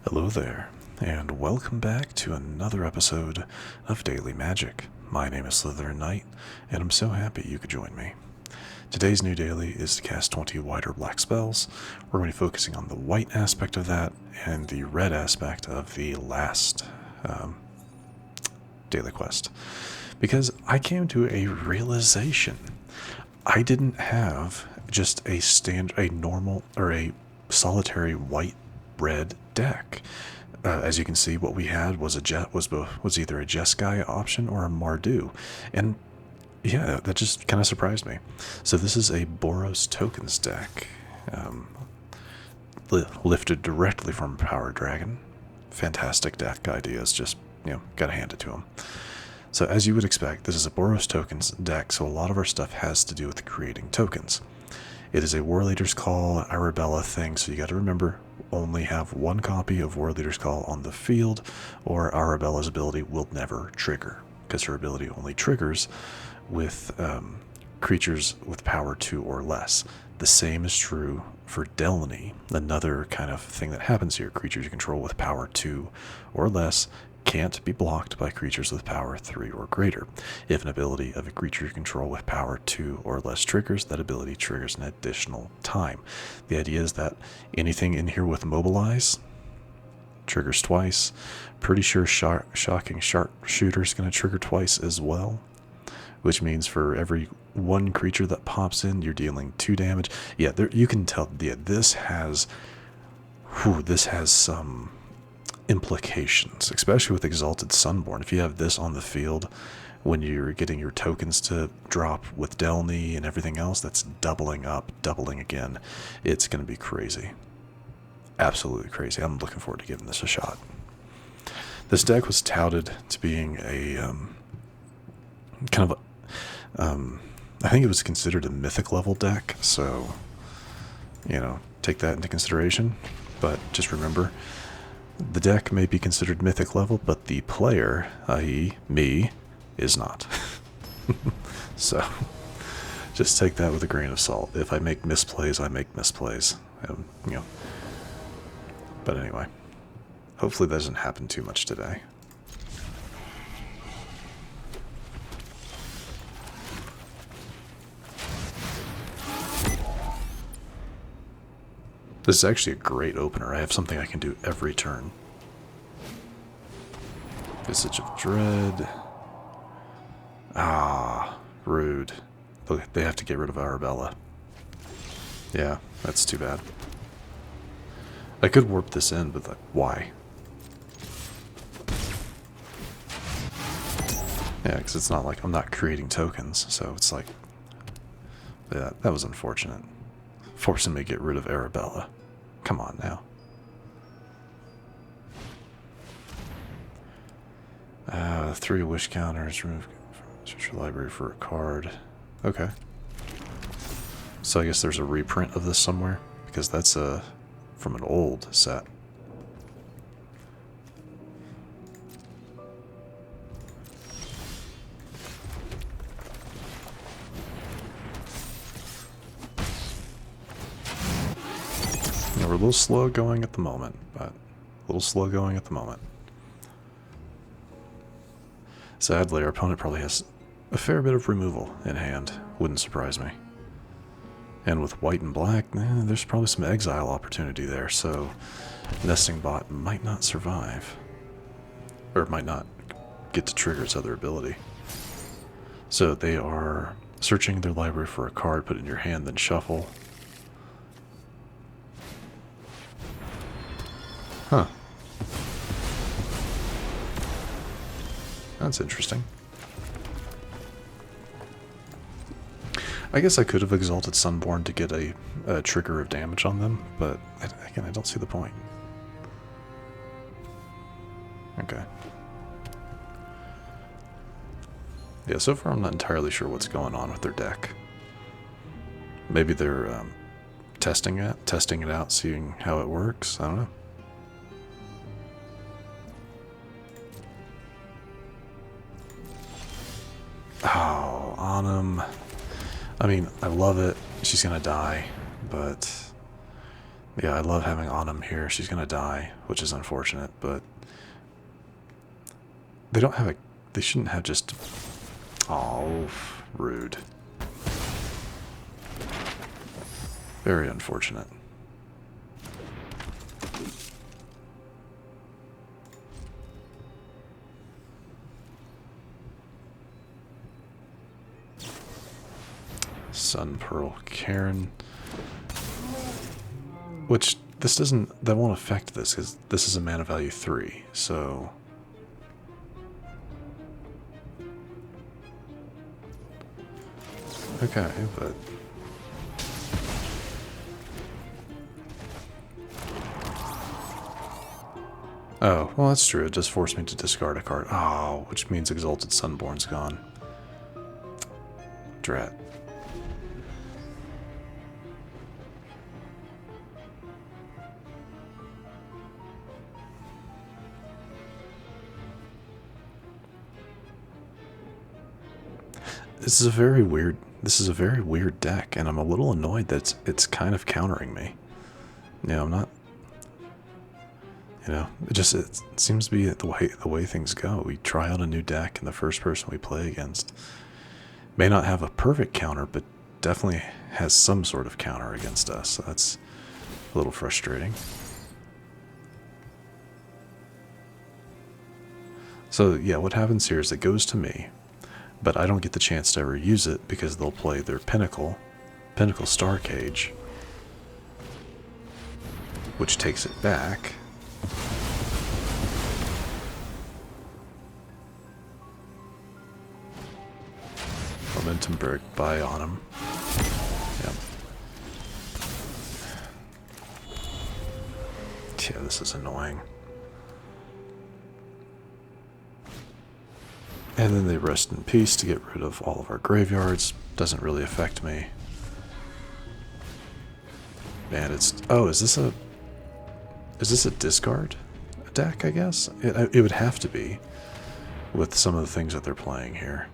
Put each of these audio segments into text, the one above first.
Hello there, and welcome back to another episode of Daily Magic. My name is SlytherinKnight, and I'm so happy you could join me. Today's new daily is to cast 20 white or black spells. We're going to be focusing on the white aspect of that and the red aspect of the last daily quest. Because I came to a realization. I didn't have just a normal or a solitary white-red deck. As you can see, what we had was was either a Jeskai option or a Mardu, and yeah, that just kind of surprised me. So this is a Boros Tokens deck, lifted directly from Power Dragon. Fantastic deck ideas, just gotta hand it to him. So as you would expect, this is a Boros Tokens deck, so a lot of our stuff has to do with creating tokens. It is a Warleader's Call, Arabella thing, so you got to remember, only have one copy of Warleader's Call on the field, or Arabella's ability will never trigger, because her ability only triggers with creatures with power 2 or less. The same is true for Delney, another kind of thing that happens here. Creatures you control with power 2 or less can't be blocked by creatures with power 3 or greater. If an ability of a creature you control with power 2 or less triggers, that ability triggers an additional time. The idea is that anything in here with mobilize triggers twice. Pretty sure Shocking Sharpshooter is going to trigger twice as well, which means for every one creature that pops in, you're dealing 2 damage. Yeah, you can tell. Yeah, this has some implications, especially with Exalted Sunborn. If you have this on the field when you're getting your tokens to drop with Delney and everything else, that's doubling up, doubling again. It's going to be crazy. Absolutely crazy. I'm looking forward to giving this a shot. This deck was touted to being a I think it was considered a mythic level deck, so take that into consideration. But just remember, the deck may be considered mythic level, but the player, i.e. me, is not. So just take that with a grain of salt. If I make misplays, I make misplays. But anyway, hopefully that doesn't happen too much today. This is actually a great opener. I have something I can do every turn. Visage of Dread. Ah, rude. Look, they have to get rid of Arabella. Yeah, that's too bad. I could warp this in, but why? Yeah, because it's not like I'm not creating tokens, so it's like... Yeah, that was unfortunate. Forcing me to get rid of Arabella. Come on now. Three wish counters. Remove search your library for a card. Okay. So I guess there's a reprint of this somewhere, because that's from an old set. We're a little slow going at the moment, Sadly, our opponent probably has a fair bit of removal in hand. Wouldn't surprise me. And with white and black, there's probably some exile opportunity there, so Nesting Bot might not survive. Or might not get to trigger its other ability. So they are searching their library for a card, put it in your hand, then shuffle. Huh. That's interesting. I guess I could have Exalted Sunborn to get a trigger of damage on them, but again, I don't see the point. Okay. Yeah, so far I'm not entirely sure what's going on with their deck. Maybe they're testing it out, seeing how it works. I don't know. Oh, Anim. I mean, I love it. She's gonna die, but Yeah, I love having Anim here. She's gonna die, which is unfortunate, but they don't have a... They shouldn't have just... Oh, rude. Very unfortunate. Sun Pearl Karen. Which, this doesn't... That won't affect this, because this is a mana value 3, so... Okay, but... Oh, well that's true. It just forced me to discard a card. Oh, which means Exalted Sunborn's gone. Drat. This is a very weird deck, and I'm a little annoyed that it's kind of countering me. I'm not... it seems to be the way things go. We try out a new deck, and the first person we play against may not have a perfect counter, but definitely has some sort of counter against us. So that's a little frustrating. So yeah, what happens here is it goes to me, but I don't get the chance to ever use it because they'll play their Pinnacle Star Cage, which takes it back. Momentum break by Anim. Yep. Yeah, this is annoying. And then they rest in peace to get rid of all of our graveyards. Doesn't really affect me. Man, it's... Oh, is this a discard deck, I guess? It would have to be, with some of the things that they're playing here.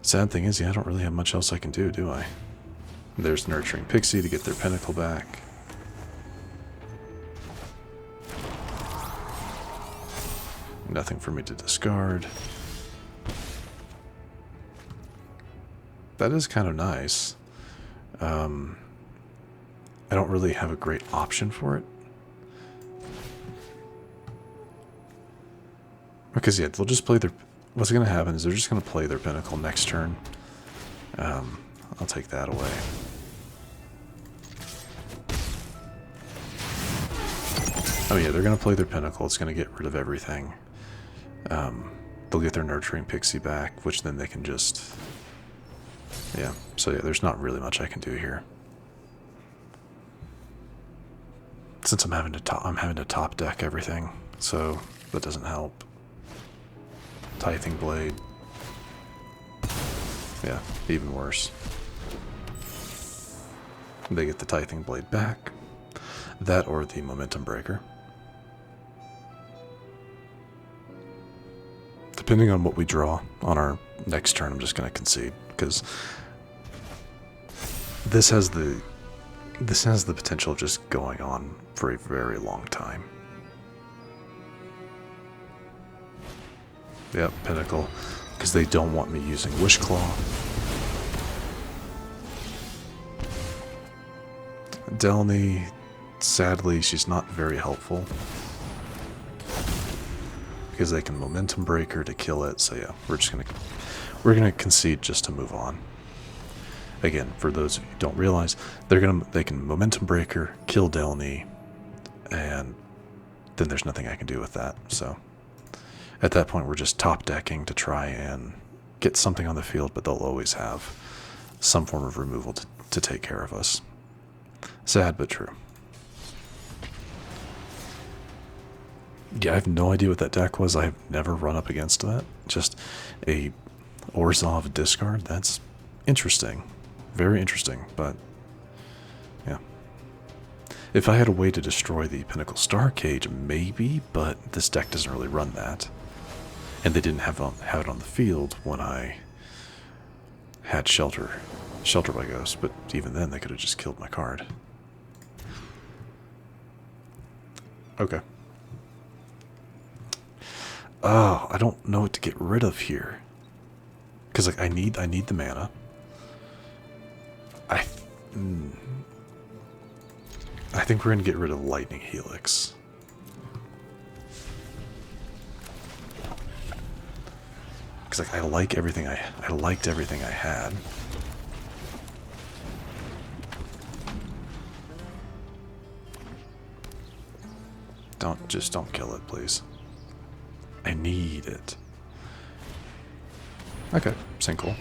Sad thing is, yeah, I don't really have much else I can do I? There's Nurturing Pixie to get their Pinnacle back. Nothing for me to discard. That is kind of nice. I don't really have a great option for it. Because, yeah, they'll just play their... What's going to happen is they're just going to play their Pinnacle next turn. I'll take that away. Oh yeah, they're going to play their Pinnacle. It's going to get rid of everything. They'll get their Nurturing Pixie back, which then they can just... Yeah, so yeah, there's not really much I can do here. Since I'm having to top deck everything, so that doesn't help. Tithing Blade. Yeah, even worse. They get the Tithing Blade back. That or the Momentum Breaker. Depending on what we draw on our next turn, I'm just going to concede, because this has the potential of just going on for a very long time. Yep, Pinnacle, because they don't want me using Wishclaw. Delney, sadly, she's not very helpful, because they can Momentum Break her to kill it. So yeah, we're gonna concede just to move on. Again, for those of you who don't realize, they can Momentum Break her, kill Delney, and then there's nothing I can do with that. So at that point, we're just top decking to try and get something on the field, but they'll always have some form of removal to take care of us. Sad but true. Yeah, I have no idea what that deck was. I have never run up against that. Just a Orzhov discard. That's interesting. Very interesting, but yeah. If I had a way to destroy the Pinnacle Star Cage, maybe, but this deck doesn't really run that. And they didn't have it on the field when I had Shelter Shelter by Ghost, but even then they could have just killed my card. Okay. Oh, I don't know what to get rid of here. Because like I need the mana. I think we're gonna get rid of Lightning Helix. Because like I liked everything I had. Don't kill it, please. I need it. Okay, sinkhole.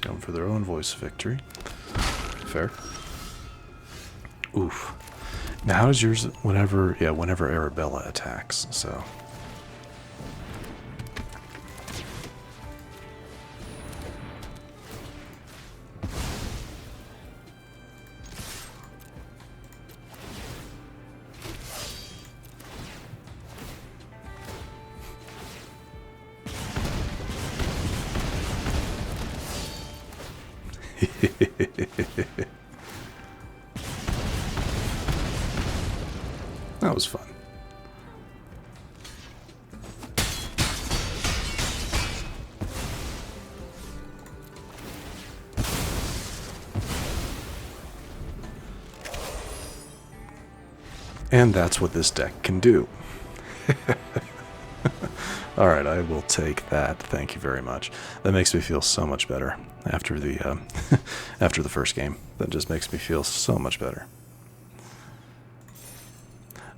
Going for their own voice victory. Fair. Oof. Now how does yours whenever Arabella attacks, so that was fun. And that's what this deck can do. Alright, I will take that. Thank you very much. That makes me feel so much better after the after the first game. That just makes me feel so much better.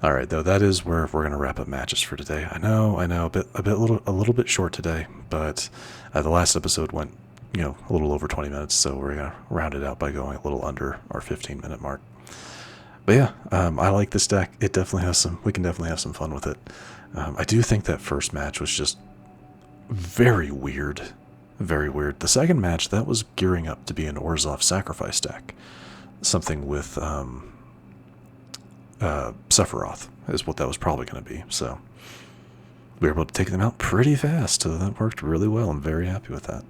Alright, though, that is where we're going to wrap up matches for today. I know, a little bit short today, but the last episode went, a little over 20 minutes, so we're going to round it out by going a little under our 15-minute mark. But yeah, I like this deck. It definitely has we can definitely have some fun with it. I do think that first match was just very weird. Very weird. The second match, that was gearing up to be an Orzhov sacrifice deck. Something with Sephiroth is what that was probably going to be. So we were able to take them out pretty fast. So that worked really well. I'm very happy with that.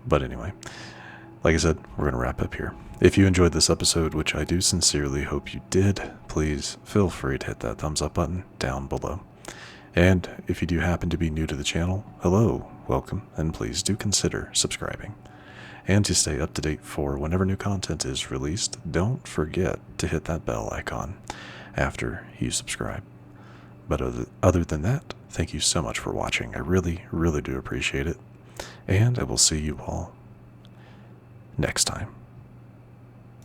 But anyway, like I said, we're going to wrap up here. If you enjoyed this episode, which I do sincerely hope you did, please feel free to hit that thumbs up button down below. And if you do happen to be new to the channel, hello, welcome, and please do consider subscribing. And to stay up to date for whenever new content is released, don't forget to hit that bell icon after you subscribe. But other than that, thank you so much for watching. I really, really do appreciate it. And I will see you all next time.